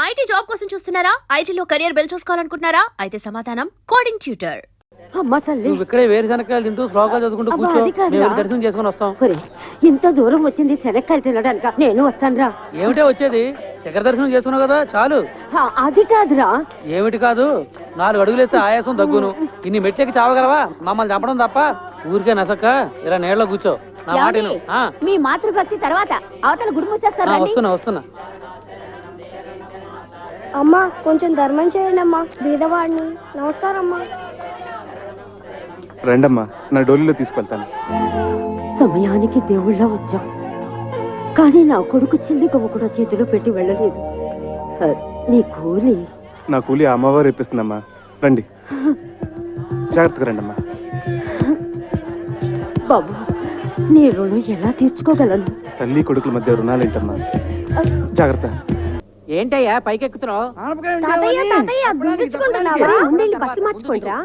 IT job కోసం చూస్తున్నారా? ఐటీలో కెరియర్ బిల్డ్ చూసుకోవాలనుకుంటున్నారా? అయితే సమాధానం కోడింగ్ ట్యూటర్. అమ్మ తల్లి, నువ్వు ఇక్కడే వేరుశనక్కాయలు తింటూ శ్లోకాలు చదువుకుంటూ కూర్చో. మేము దర్శనం చేసుకుని వస్తాం. ఇంత దూరం వచ్చింది శనక్కాయలు తినడానిక? నేను వస్తానురా. ఏమిటే వచ్చేది? శిఖర దర్శనం చేసుకున్నావు కదా, చాలు. అది కాదురా. ఏమిటి కాదు? 4 అడుగులు వేస్తే ఆయాసం దగ్గును. ఇన్ని మెట్లకి చావగలవా? మమ్మల్ని చంపడం తప్ప. ఊరికే నసక్క ఇలా నీళ్ళలో కూర్చో. నా మాట విను. మీ మాతృభక్తి తర్వాత అవతల గుడి మూసేస్తారా? వస్తున్నా. అమ్మా, కొంచెం ధర్మం చేయండి అమ్మా, బీదవాడిని. నమస్కారం అమ్మా. రండమ్మా, నా డోలీలో తీసుకెళ్తాను. సమయానికి దేవుళ్ళ వచ్చాం, కానీ నా కొడుకు చిల్లి గవ్వ కూడా చేతిలో పెట్టి వెళ్ళలేదు. నీ కూలి? నా కూలి అమ్మవారు ఇప్పిస్తుందమ్మా. రండి, జాగ్రత్తగా రండమ్మా. బాబు, నీ రుణం ఎలా తీర్చుకోగలను? తల్లి కొడుకుల మధ్య రుణాలేంటమ్మా. జాగ్రత్త. ఏంటయ్యా పైకెక్కుతున్నావు? బట్టి మార్చుకోండిరా.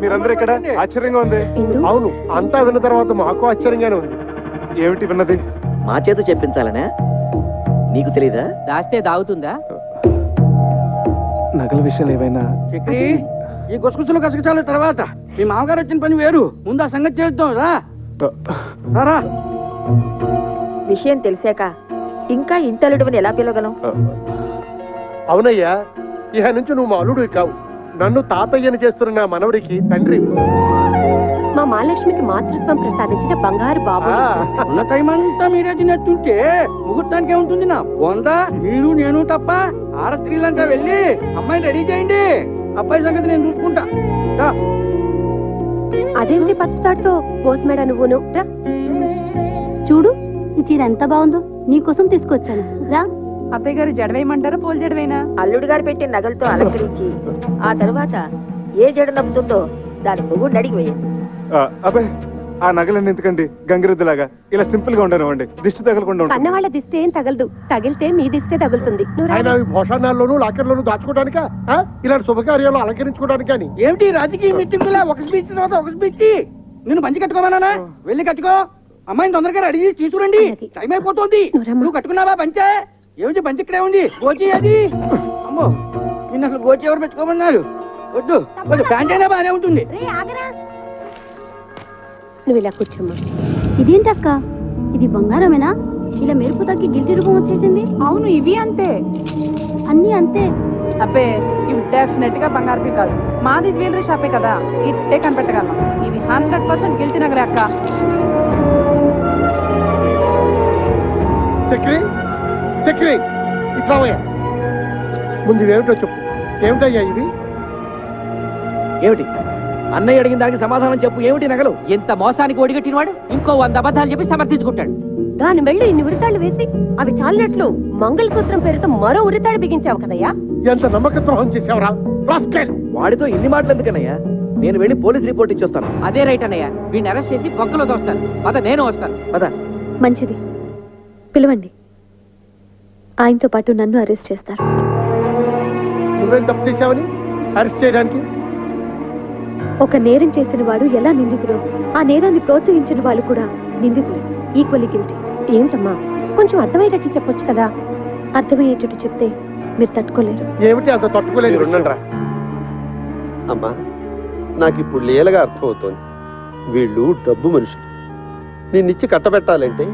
మీరందరూ ఇక్కడ? ఆశ్చర్యంగా ఉంది. అవును, అంతా విన్న తర్వాత మాకు ఆశ్చర్యంగానే ఉంది. ఏమిటి విన్నది? మా చేత చెప్పించాలనే? నీకు తెలీదా? దాస్తే దాగుతుందా? నగల విషయాలు ఏవైనా? ఈ గుసగుసలు గసగసాల తర్వాత మీ మామగారు వచ్చిన పని వేరు. ముందు ఆ సంగతి చేద్దాం రా. విషయం తెలిసాక ఇంకా ఇంటలుడువని ఎలా పిలవగలం? అవునయ్యా, ఇహ నుంచి నువ్వు మా అల్లుడు కావు, నన్ను తాతయ్యని చేస్తున్న నా మనవడికి తండ్రి. మా మహాలక్ష్మికి మాతృత్వం ప్రసాదించిన బంగారు బాబు. ఉన్న టైం అంతా మీరే తిన్నట్టుంటే ముహూర్తానికి ఏముంటుంది? నా బొందా, మీరు నేను తప్ప ఆడ స్త్రీలంతా వెళ్ళి అమ్మాయిని రెడీ చేయండి. అబ్బాయి సంగతి నేను చూసుకుంటా. అదేమిటి పసుపుతాడుతో పోస్మేడా నువ్వును? చూడు, ఈ చీర ఎంత బాగుందో, నీకోసం తీసుకొచ్చాను. రా. అత్తయ్య గారు జడవేయమంటారా, పోల్ జడవేనా? అల్లుడు గారు పెట్టిన నగలతో అలంకరించి ఆ తర్వాత ఏ జడ నమ్ముతుందో దాని మొగుడిని అడిగి వేయండి. అబ్బాయి, ఆ నగలన్నీ ఎందుకండి? గంగిరెద్దులాగా ఇలా సింపుల్ గా ఉండనివ్వండి. దిష్టి తగలకుండా ఉంటుంది. కన్నవాళ్ళ దిష్టి ఏం తగలదు, తగిలితే మీ దిష్టే తగులుతుంది. ఆయన భోషణాల్లోనూ లాకర్లోనూ దాచుకోవడానికా, ఇలాంటి శుభకార్యాలు అలంకరించుకోవడానికి? అని ఏమిటి రాజకీయ మీటింగులా? ఒక స్పీచ్ తర్వాత ఒక స్పీచ్. నేను మంచి కట్టుకోమన్నానా? వెళ్ళి కట్టుకో. అమ్మాయిని తొందరగా రెడీ చేసి తీసుకురండి, టైం అయిపోతుంది. నువ్వు కట్టుకున్నావా పంచే? ఏమిటి పంచి ఇక్కడే ఉంది? గోచి అది. అమ్మో, నిన్న అసలు గోచి ఎవరు పెట్టుకోమన్నారు? వద్దు వద్దు, ప్యాంట్ అయినా బాగానే ఉంటుంది. నువ్వు ఇలా కూర్చోమ్మా. ఇదేంటక్క, ఇది బంగారమేనా? ఇలా మెరుపు తగ్గి గిల్టి రూపం వచ్చేసింది. అవును, ఇవి అంతే, అన్ని అంతే. అబ్బే ఇవి డెఫినెట్ గా బంగారు కాదు. మాది జ్యువెలరీ షాపే కదా, ఇట్టే కనిపెట్టగలను. ఇవి 100% గిల్టీ నగలే అక్క. చక్రి చక్రి, ఇట్లావయ్యా. ముందు ఇవేమిటో చెప్పు. ఏమిటయ్యా ఇవి? ఏమిటి? అన్నయ్య అడిగిన దానికి సమాధానం చెప్పు. ఏమిటి నగలు? ఎంత మోసానికి ఒడిగట్టినవాడు ఇంకో 100 అబద్ధాలు చెప్పి సమర్థించుకుంటాడు. దాని మెళ్ళు ఇన్ని ఉరితాళ్ళు వేసి అవి చాలినట్లు మంగళసూత్రం పేరుతో మరో ఉరితాడు బిగించావు కదయ్యా. ఎంత నమ్మక ద్రోహం చేసావురా రాస్కెల్. వాడితో ఇన్ని మాటలు ఎందుకన్నయ్యా? నేను వెళ్ళి పోలీస్ రిపోర్ట్ ఇచ్చొస్తాను. అదే రైట్ అన్నయ్య, వీడిని అరెస్ట్ చేసి పక్కలో తోస్తాను. పద, నేను వస్తాను. పద. మంచిది, పిలవండి. ఆయనతో పాటు నన్ను అరెస్ట్ చేస్తారు. నువ్వేం తప్పు చేశావని అరెస్ట్ చేయడానికి? ఒక నేరం చేసిన వాడు ఎలా నిందితుడో, ఆ నేరాన్ని ప్రోత్సహించిన వాళ్ళు కూడా నిందితులే, ఈక్వల్లీ గిల్టీ. ఏమిటమ్మా, కొంచెం అర్థమయ్యేటట్లు చెప్పొచ్చు కదా. అర్థమయ్యేటట్టు చెప్తే మీరు తట్టుకోలేరు. ఏమిటి అంత తట్టుకోలేదు? అమ్మా, నాకు ఇప్పుడు లీలగా అర్థమవుతోంది. వీళ్ళు డబ్బు మనుషులు. నిన్నిచ్చి కట్టబెట్టాలంటే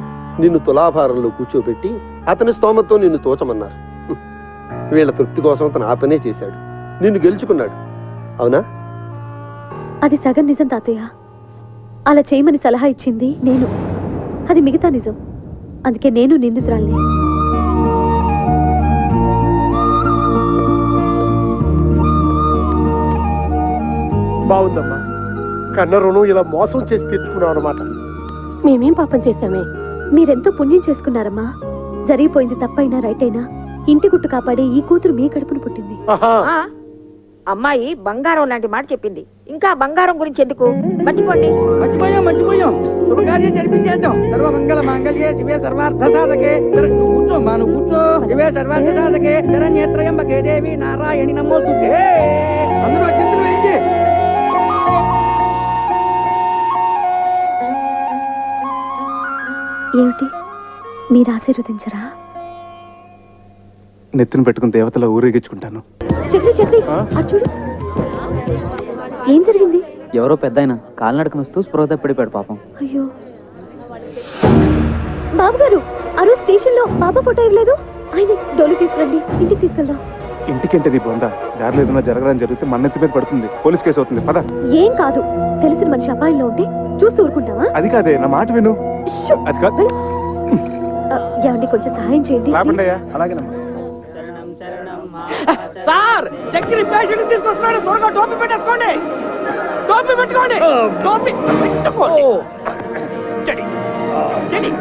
నిన్ను తులాభారంలో కూర్చోబెట్టి అతని స్తోమతో నిన్ను తోచమన్నారు. వీళ్ళ తృప్తి కోసం అతను ఆ పనే చేశాడు, నిన్ను గెలుచుకున్నాడు. అవునా? అది సగం నిజం తాతయ్య. అలా చేయమని సలహా ఇచ్చింది నేను, అది మిగతా నిజం. అందుకే నేను నిందితురాల్ని. బాగుందమ్మా, కన్న రుణం ఇలా మోసం చేసి తీర్చుకున్నావు అన్నమాట. మేమేం పాపం చేశామే? మీరెంతో పుణ్యం చేసుకున్నారమ్మా. జరిగిపోయింది తప్పైనా రైట్ అయినా ఇంటి గుట్టు కాపాడే ఈ కూతురు మీ కడుపును పుట్టింది. అమ్మాయి బంగారం లాంటి మాట చెప్పింది. ఇంకా బంగారం గురించి ఎందుకు? మర్చిపోండి. మర్చిపోయాం. శుభకార్యం జరిపించేద్దాం. సర్వమంగళ మాంగళ్యే శివే సర్వార్థ సాధకే. నువ్వు కూర్చోమ్మా, నువ్వు కూర్చో. శివే సర్వార్థ సాధకే శరణ్యేత్రయంబకే దేవి నారాయణి నమోస్తుతే. అందరూ అత్యంతలు వేయించి మీరు ఆశీర్వదించరా? నెత్తిన పెట్టుకుని దేవతల ఊరేగించుకుంటాను. చక్రి చక్రి ఆ? అటు చూడు. ఏం జరిగింది? ఎవరో పెద్ద ఆయన కాలినడకన వస్తూ స్పృహ తప్పిడిపోయాడు పాపం. అయ్యో బాబు గారు, ఆ రోజు స్టేషన్ లో బాబా ఫోటో ఇవ్వలేదు. ఆయన డోలు తీసుకురండి, ఇంటికి తీసుకెళ్దాం. ఇంటికంటే నీ బొంద దారిలో ఏదైనా జరగడం జరిగితే మన నెత్తి మీద పడుతుంది, పోలీస్ కేసు అవుతుంది. పద. ఏం కాదు, తెలిసిన మనిషి అపాయంలో ఉంటే చూస్తూ ఊరుకుంటావా? అది కాదే, నా మాట విను. ఇష్యూ. అది కాదు. ఏమండి, కొంచెం సహాయం చేయండి. లేపండి అయ్యా. అలాగేనమ్మా. సార్ చక్రి పేషెంట్ తీసుకొస్తున్నాడు, త్వరగా టోపీ పెట్టేసుకోండి. టోపీ పెట్టుకోండి. టోపీ పెట్టుకోండి. చెడి. చెడి.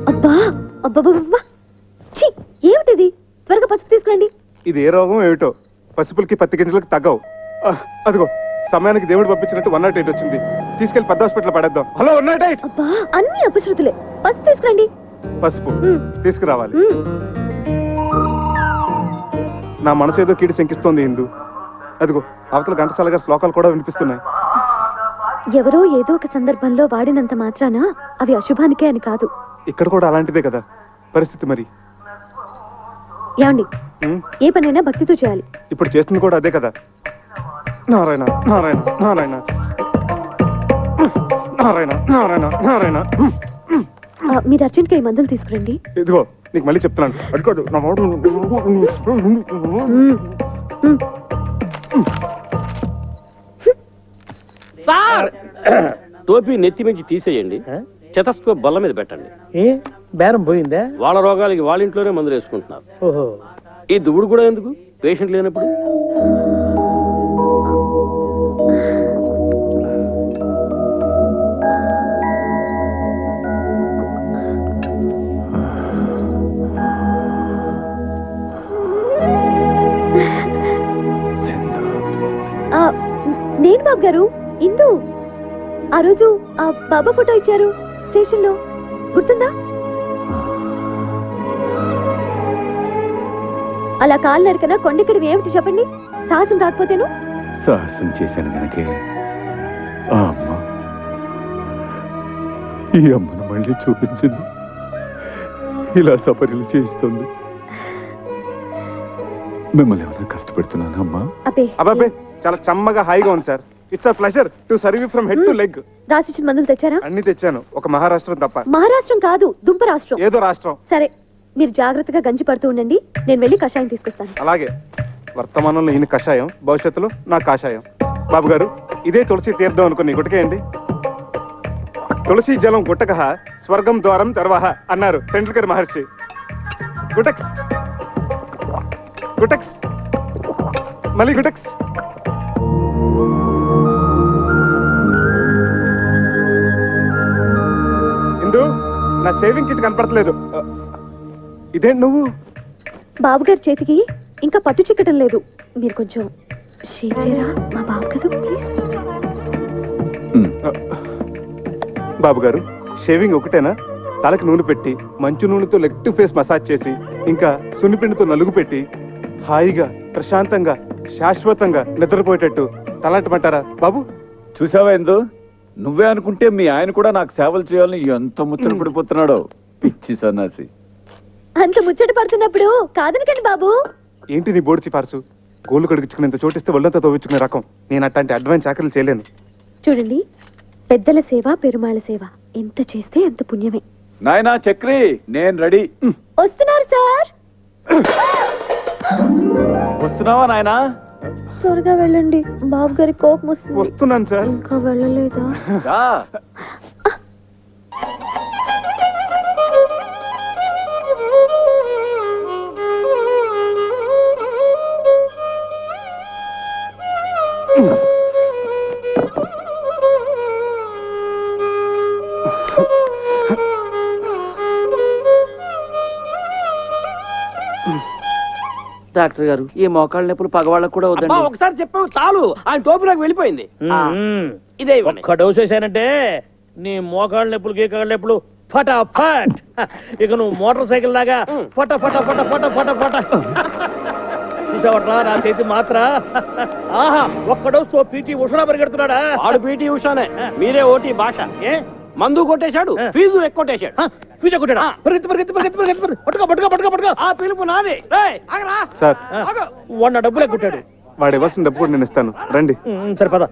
అబ్బా అబ్బా, ఛీ, ఏమిటిది? త్వరగా పసుపు తీసుకురండి. ఇది ఏ రోగం ఏమిటో, పసిపులకి పత్తి గింజలకు తగ్గవు. అదిగో సమయానికి దేవుడు పంపించినట్టు 108 వచ్చింది. తీసుకెళ్లి పెద్ద హాస్పిటల్ పడేద్దాం. హలో 108. అబ్బా, అన్ని అపశృతులే. పసుపు తీసుకురండి. పసుపు ఉమ్. తీసుకురావాలి. ఉమ్. నా మనసు ఏదో కీడి శంకిస్తోంది ఇందు. అదిగో అవతల ఘంటసాల గారి శ్లోకాలు కూడా వినిపిస్తున్నాయి. ఎవరో ఏదో ఒక సందర్భంలో వాడినంత మాత్రాన అవి అశుభానికే అని కాదు. ఇక్కడ కూడా అలాంటిదే కదా పరిస్థితి. మరి ఏమండి, ఉమ్, ఏ పనైనా భక్తితో చేయాలి. ఇప్పుడు చేస్తుంది కూడా అదే కదా. నారాయణ నారాయణ నారాయణ నారాయణ నారాయణ నారాయణ. మీరు అర్జెంట్గా ఈ మందులు తీసుకురండి. ఇదిగో నీకు మళ్ళీ చెప్తున్నాను, అడుకోదు నా మాట. ఉమ్. ఉమ్. సార్ టోపీ నెత్తి మించి తీసేయండి, చెతస్కోప్ బల్ల మీద పెట్టండి. ఏ బేరం పోయిందా? వాళ్ళ రోగాలకి వాళ్ళ ఇంట్లోనే మందులు వేసుకుంటున్నారు. ఓహో, ఈ దువ్వుడు కూడా ఎందుకు, పేషెంట్ లేనప్పుడు? ఆ, నేను బాబు గారు, ఇందు. ఆ రోజు ఆ బాబా ఫోటో ఇచ్చారు స్టేషన్ లో, గుర్తుందా? అలా కాలు నడకన కొండెక్కడివి ఏమిటి చెప్పండి? సాహసం కాకపోతేను. సాహసం చేశాను గనకే ఆ అమ్మ ఈ అమ్మను మళ్ళీ చూపించింది, ఇలా సపర్యలు చేయిస్తుంది. మిమ్మల్ని ఏమైనా కష్టపెడుతున్నాను అమ్మా? అబ్బే, చాలా చమ్మగా హాయిగా ఉంది sir. It's a pleasure to serve you from head to leg. రాసిచ్చిన మందులు తెచ్చారా? అన్ని తెచ్చాను, ఒక మహారాష్ట్రం తప్ప. మహారాష్ట్రం కాదు, దుంప రాష్ట్రం. ఏదో రాష్ట్రం. సరే, మీరు జాగ్రత్తగా గంజి పడుతూ ఉండండి, నేను వెళ్ళి కషాయం తీసుకొస్తాను. అలాగే. వర్తమానంలో ఈయన కషాయం, భవిష్యత్తులో నా కాషాయం. బాబు గారు, ఇదే తులసి తీర్థం అనుకుని గుటకేయండి. తులసి జలం గుట్టక స్వర్గం ద్వారం తర్వాహ అన్నారు టెండూల్కర్ మహర్షి. గుటక్స్ గుటక్స్ మళ్ళీ గుటక్స్. ఇందు, నా షేవింగ్ కిట్ కనపడట్లేదు. ఇదేంటి నువ్వు? బాబు గారి చేతికి ఇంకా పట్టు చిక్కటం లేదు, మీరు కొంచెం షేవ్ చేయరా? మా బాబు కదా, ప్లీజ్. బాబు గారు, షేవింగ్ ఒకటేనా? తలకి నూనె పెట్టి మంచు నూనెతో లెగ్ టు ఫేస్ మసాజ్ చేసి ఇంకా సున్నిపిండితో నలుగు పెట్టి హాయిగా ప్రశాంతంగా శాశ్వతంగా నిద్రపోయేటట్టు తలంటమంటారా బాబు? చూసావా ఎందు, నువ్వే అనుకుంటే మీ ఆయన కూడా నాకు సేవలు చేయాలని ఎంత ముచ్చట పడిపోతున్నాడో, పిచ్చి సన్నాసి. అంత ముచ్చట పడుతున్నప్పుడు కాదనకండి బాబు. ఏంటి నీ బోడి సిఫార్సు? గోళ్ళు కడిగించుకునేంత చోటిస్తే ఒళ్ళంతా తవ్వించుకునే రకం. నేను అట్లాంటి అడ్వాన్స్ చాకరీలు చేయలేను. చూడండి, పెద్దల సేవ పెరుమాళ సేవ ఎంత చేస్తే అంత పుణ్యమే. నాయనా చక్రి, నేను రెడీ. వస్తున్నారు సార్. వస్తున్నావా నాయనా? త్వరగా వెళ్ళండి, బాబు గారి కోపం వస్తుంది. వస్తున్నాను సార్. ఇంకా వెళ్ళలేదా? రా. డాక్టర్ గారు, ఈ మోకాళ్ళ నొప్పులు పగవాళ్ళకు కూడా వద్దండి. ఒకసారి చెప్పావు చాలు, ఆయన టోపీలోకి వెళ్ళిపోయింది. ఇదే ఒక్క డోస్ వేసానంటే నీ మోకాళ్ళ నొప్పులు గీకాళ్ళ నొప్పులు ఫటాఫట్. ఇక నువ్వు మోటార్ సైకిల్ లాగా ఫట ఫట ఫట ఫట ఫట ఫట. చూసావట్రా నా చేతి మాత్ర ఆహా ఒక్క డోస్ తో పీటీ ఉషా పరిగెడుతున్నాడా ఆడు పీటీ ఉషానే మీరే ఓటీ భాష ఏ మందు కొట్టేశాడు ఫీజు ఎక్కువ ఫీజు కొట్టాడా పరిగెత్తు పరిగెత్తు పరిగెత్తు పరిగెత్తు పట్టుకో పట్టుకో పట్టుకో పట్టుకో ఆ పిలుపు నాది రేయ్, ఆగరా. సార్ వాడు నా డబ్బులే కొట్టాడు వాడు ఇవ్వాల్సిన డబ్బు కూడా నేను ఇస్తాను రండి. సరే పద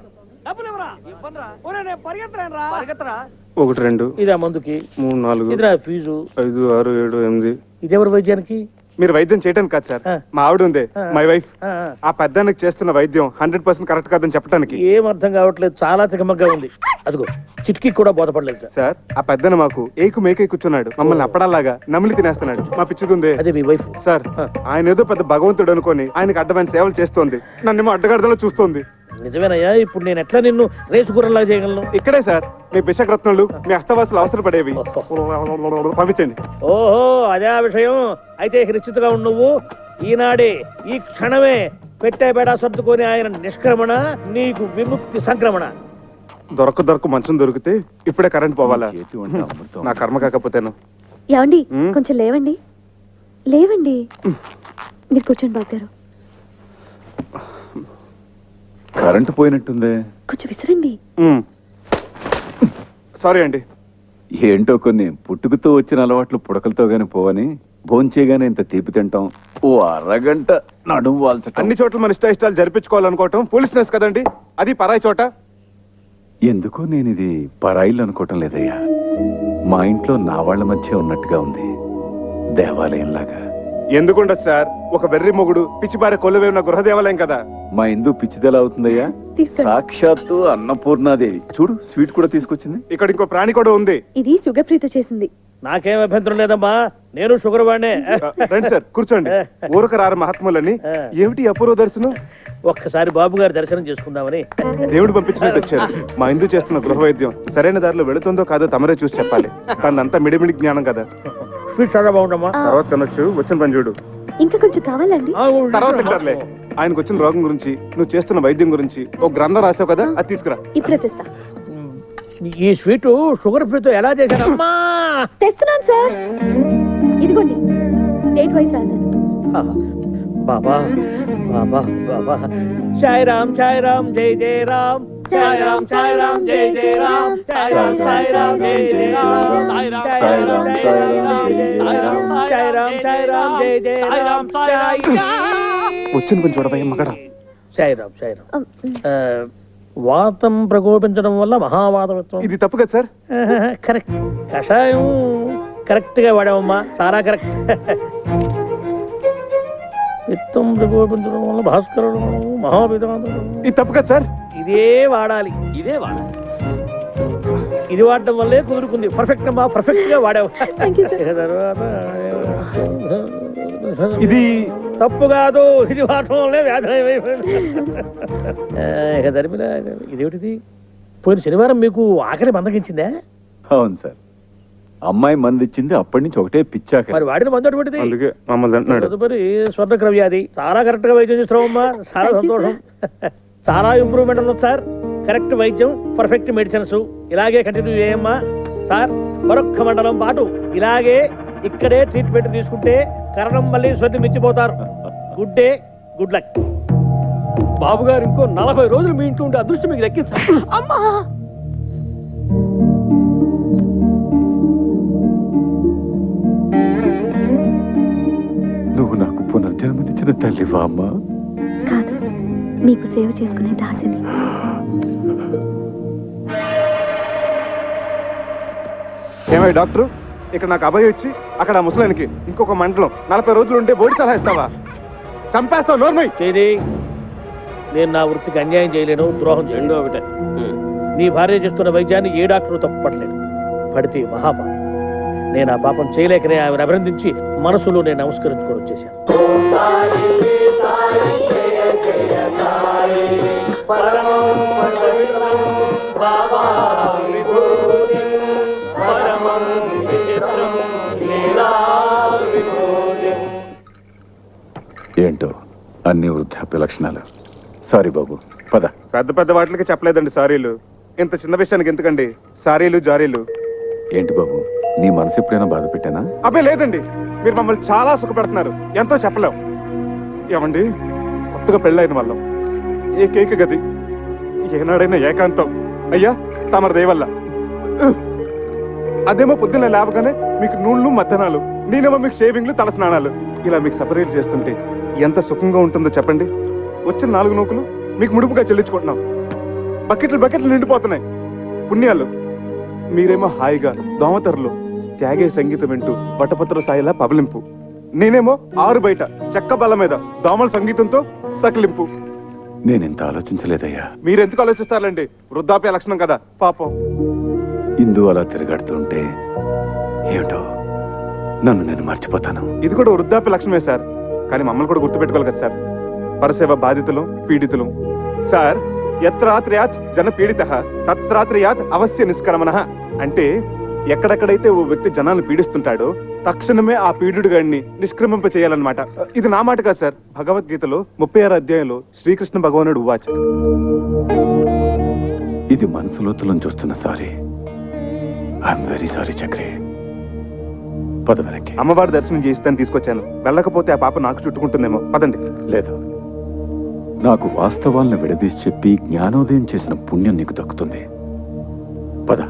డబ్బులు ఇవ్వరా? ఇవ్వనురా. ఒరేయ్, నేను పరిగెత్తలేనురా. పరిగెత్తరా. 1 2 ఇదా మందుకి 3 4 ఇదిరా ఫీజు 5 6 7 8. ఇదెవరు వైద్యానికి మీరు వైద్యం చేయడానికి కాదు సార్, మా ఆవిడ ఉంది మై వైఫ్. ఆ, ఆ పెద్దానికి చేస్తున్న వైద్యం 100% కరెక్ట్ కాదని చెప్పడానికి. ఏం అర్థం కావట్లేదు చాలా తికమగ్గా ఉంది అదిగో చిటికి కూడా బోధపడలేదు సార్ ఆ పెద్దన మాకు ఏకు మేకై కూర్చున్నాడు, మమ్మల్ని అప్పడాలాగా నమిలి తినేస్తున్నాడు. మా పిచ్చిదుందే అదే మీ వైఫ్ సార్. ఆయన ఏదో పెద్ద భగవంతుడు అనుకొని ఆయనకు అడ్డమైన సేవలు చేస్తోంది, నన్నేమో అడ్డగడదలో చూస్తోంది. నిజమేనయ్యా ఇప్పుడు నేను ఎట్లా నిన్ను రేసు గుర్రంలాగా చేయగలను ఇక్కడే సార్ మీ బిషక్రత్నాలు మీ అష్టవాసులు అవసరపడేవి. పంపించండి. ఓహో అదే ఆ విషయం అయితే నిశ్చితగా ఉండు నువ్వు ఈనాడే ఈ క్షణమే పెట్టే బేడా సర్దుకొని ఆయన నిష్క్రమణ నీకు విముక్తి సంక్రమణ. దొరక మంచం దొరికితే ఇప్పుడే కరెంట్ పోవాలా? చేతి వంట అమృతం. నా కర్మ కాకపోతేను. ఏమండి ఉమ్. కొంచెం లేవండి లేవండి మీరు కూర్చోండి బాబు గారు కరెంటు పోయినట్టుందే. కొంచెం విసిరండి. సారీ అండి. ఏంటో కొన్ని పుట్టుకతో వచ్చిన అలవాట్లు పుడకలతో గాని పోవని భోంచేయగానే ఇంత తీపి తింటాం, ఓ అరగంట నడుము వాల్చటం. అన్ని చోట్ల మన ఇష్టాలు జరిపించుకోవాలనుకోవటం ఫూలిష్నెస్ కదండి. అది పరాయి చోట. ఎందుకో నేను ఇది పరాయిలు అనుకోవటం లేదయ్యా, మా ఇంట్లో నా వాళ్ళ మధ్య ఉన్నట్టుగా ఉంది, దేవాలయంలాగా. ఎందుకుండదు సార్, ఒక వెర్రి మొగుడు పిచ్చిబారే కొలువే ఉన్న గృహ దేవాలయం కదా. మా ఇందు పిచ్చిదెలా అవుతుందయ్యా? తీసుకోండి. సాక్షాత్తు అన్నపూర్ణాదేవి. చూడు స్వీట్ కూడా తీసుకొచ్చింది. ఇక్కడ ఇంకో ప్రాణి కూడా ఉంది. ఇది షుగర్ ప్రీత చేసింది. నాకేం అభ్యంతరం లేదమ్మా నేను షుగర్ వాడినే రండి సార్ కూర్చోండి. ఊరక రారు మహాత్ములని. ఏమిటి అపూర్వ దర్శనం? ఒక్కసారి బాబు గారి దర్శనం చేసుకుందామని దేవుడు పంపించినట్టు వచ్చారు. మా ఇందు చేస్తున్న గృహ వైద్యం సరైన దారిలో వెళుతుందో కాదో తమరే చూసి చెప్పాలి. తనంతా మిడిమిడి జ్ఞానం కదా. స్వీట్ చాలా బాగుండమ్మా తర్వాత కనొచ్చు, వచ్చిన పని చూడు. ఇంకా కొంచెం కావాలండి. తర్వాత తింటారులే. ఆయనకు వచ్చిన రోగం గురించి నువ్వు చేస్తున్న వైద్యం గురించి ఒక గ్రంథం రాసావు కదా, అది తీసుకురా. ఇప్పుడే తెస్తా. ఈ స్వీట్ షుగర్ ఫ్రీతో ఎలా చేశానమ్మా? తెస్తున్నాను సార్. ఇదిగోండి డేట్ వైజ్ రాశాను. బాబా బాబా బాబా సాయి రామ్ జై జై రామ్ సాయి రామ్ జై జై రామ్ సాయి రామ్ జై జై రామ్ సాయి రామ్ జై జై రామ్ వచ్చిన పని చూడవయ్య మగడా. సాయి రామ్ వాతం ప్రకోపించడం వల్ల మహావాతం. ఇది తప్పు కదా సార్? కరెక్ట్. కషాయం కరెక్ట్ గా వాడామమ్మా, చాలా కరెక్ట్. విత్తం ప్రకోపించడం వల్ల భాస్కరుడు మహావిధానం. ఇది తప్పు కదా సార్? ఇదే వాడాలి. ఇది వాడటం వల్లే కుదురుకుంది. పర్ఫెక్ట్ అమ్మా, పర్ఫెక్ట్ గా వాడావు. తర్వాత ఇది తప్పు కాదు, ఇది వాడటం వల్లే వ్యాధి అయిపోయింది. ఇదేమిటిది? పోయిన శనివారం మీకు ఆకలి మందగించిందా? అవును సార్, అమ్మాయి మంది ఇచ్చింది, అప్పటి నుంచి ఒకటే పిచ్చాక. మరి వాడిన మందు అటువంటిది. అందుకే మమ్మల్ని అంటున్నాడు. తదుపరి స్వర్ణక్ర వ్యాధి. చాలా కరెక్ట్ గా వైద్యం చేస్తున్నావమ్మా, చాలా సంతోషం. చాలా ఇంప్రూవ్మెంట్ ఉంది సార్. కరెక్ట్ వైద్యం, పర్ఫెక్ట్ మెడిసిన్స్. ఇలాగే కంటిన్యూ చేయమ్మా సార్. మరొక్క మండలం పాటు ఇలాగే ఇక్కడే ట్రీట్మెంట్ తీసుకుంటే కరణం మళ్ళీ స్వర్ణం మించిపోతారు. Good day, good luck. బాబు గారు ఇంకో 40 రోజులు మీ ఇంట్లో ఉంటే అదృష్టం మీకు దక్కింది. అమ్మా నువ్వు నాకు పునర్జన్మనిచ్చిన తల్లివా అమ్మా? కాదు, మీకు సేవ చేసుకునే దాసిని. ఏమై డాక్టర్, ఇక్కడ నాకు అభయం ఇచ్చి అక్కడ ఆ ముసలానికి ఇంకొక మండలం 40 రోజులు ఉంటే బోడి సలహా ఇస్తావా? చంపేస్తావు నోర్మై. చేది నేను నా వృత్తికి అన్యాయం చేయలేను, ద్రోహం చేయలేను. ఒకటే, నీ భార్య చేస్తున్న వైద్యాన్ని ఏ డాక్టరు తప్పుపట్టలేడు. పడితే మహాపాపం. నేను ఆ పాపం చేయలేకనే ఆమెను అభినందించి మనసులో నేను నమస్కరించుకొని వచ్చేసాను. ఏంటో అన్ని వృద్ధాప్య లక్షణాలు. సారీ బాబు, పద. పెద్ద పెద్ద వాటికి చెప్పలేదండి సారీలు. ఇంత చిన్న విషయానికి ఎందుకండి సారీలు జారీలు? ఏంటి బాబు, నీ మనసు ఎప్పుడైనా బాధ పెట్టానా? అబ్బే లేదండి, మీరు మమ్మల్ని చాలా సుఖపెడుతున్నారు. ఎంతో చెప్పలేం. ఏమండి కొత్తగా పెళ్ళైన వాళ్ళం. ఏకైక గది, ఏనాడైనా ఏకాంతం. అయ్యా తమరి దయవల్ల. అదేమో పొద్దున్న లేవగానే మీకు నూళ్ళు మధ్యాహ్నాలు, నేనేమో మీకు షేవింగ్లు తల స్నానాలు. ఇలా మీకు సపరేట్ చేస్తుంటే ఎంత సుఖంగా ఉంటుందో చెప్పండి. వచ్చిన 4 నూకులు మీకు ముడుపుగా చెల్లించుకుంటున్నాం. బకెట్లు నిండిపోతున్నాయి. పుణ్యాలు. మీరేమో హాయిగా దోమతెరలో త్యాగే సంగీతం వింటూ బట్టపత్ర సాయిలా పబలింపు. నేనేమో ఆరు బయట చెక్క బల్ల మీద దోమల సంగీతంతో సకిలింపు. నేనెంత ఆలోచించలేదయ్యా. మీరెందుకు ఆలోచిస్తారండి? వృద్ధాప్య లక్షణం కదా పాపం. ఇందు అలా తిరగడుతుంటే ఏమిటో నన్ను నేను మర్చిపోతాను. ఇది కూడా వృద్ధాప్య లక్షణమే సార్. కానీ మమ్మల్ని కూడా గుర్తుపెట్టుకోవాలి కదా సార్. పరసేవ బాధితులు పీడితులు సార్. యత్రాత్రయాత్ జన పీడిత తత్రాత్రయాత్ అవశ్య నిష్క్రమణ. అంటే ఎక్కడెక్కడైతే ఓ వ్యక్తి జనాలను పీడిస్తుంటాడో తక్షణమే ఆ పీడుడు గాడిని నిష్క్రమింప చేయాలన్నమాట. ఇది నా మాట కాదు సార్. భగవద్గీతలో 36వ అధ్యాయంలో శ్రీకృష్ణ భగవానుడు ఉవాచ. ఇది మనసులోతులను చూస్తున్న sorry. I'm very sorry Chakri. పద వెనక్కి. అమ్మవారి దర్శనం చేయిస్తాను తీసుకొచ్చాను. వెళ్ళకపోతే ఆ పాప నాకు చుట్టుకుంటుందేమో. పదండి. లేదు, నాకు వాస్తవాలను విడదీసి చెప్పి జ్ఞానోదయం చేసిన పుణ్యం నీకు దక్కుతుంది. పద.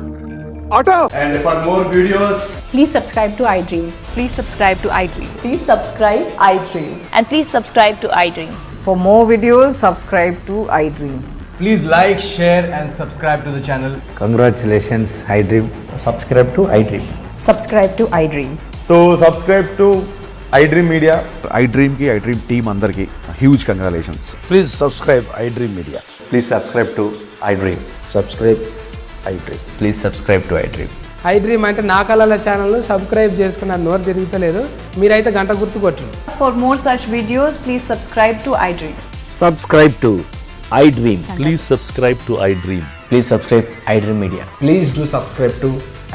Auto. And for more videos, Please subscribe to iDream. Please subscribe to iDream. Please subscribe iDream. And please subscribe to iDream. For more videos, subscribe to iDream. please like, share and subscribe to the channel. Congratulations, iDream. Subscribe to iDream. Subscribe to iDream. So subscribe to iDream Media. iDream ki iDream team andarki huge congratulations. Please subscribe iDream Media. Please subscribe to iDream. Subscribe iDream. Please subscribe to iDream. iDream అంటే నా కళల channel subscribe చేసుకున్న నోరు తిరుగుతలేదు. మీరైతే గంట గుర్తు కొట్టండి. For more such videos, please subscribe to iDream. Subscribe to iDream. Please subscribe to iDream. Please subscribe iDream Media. Please do subscribe to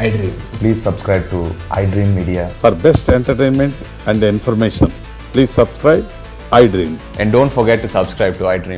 iDream. Please subscribe to iDream Media. For best entertainment and information, please subscribe iDream. And don't forget to subscribe to iDream.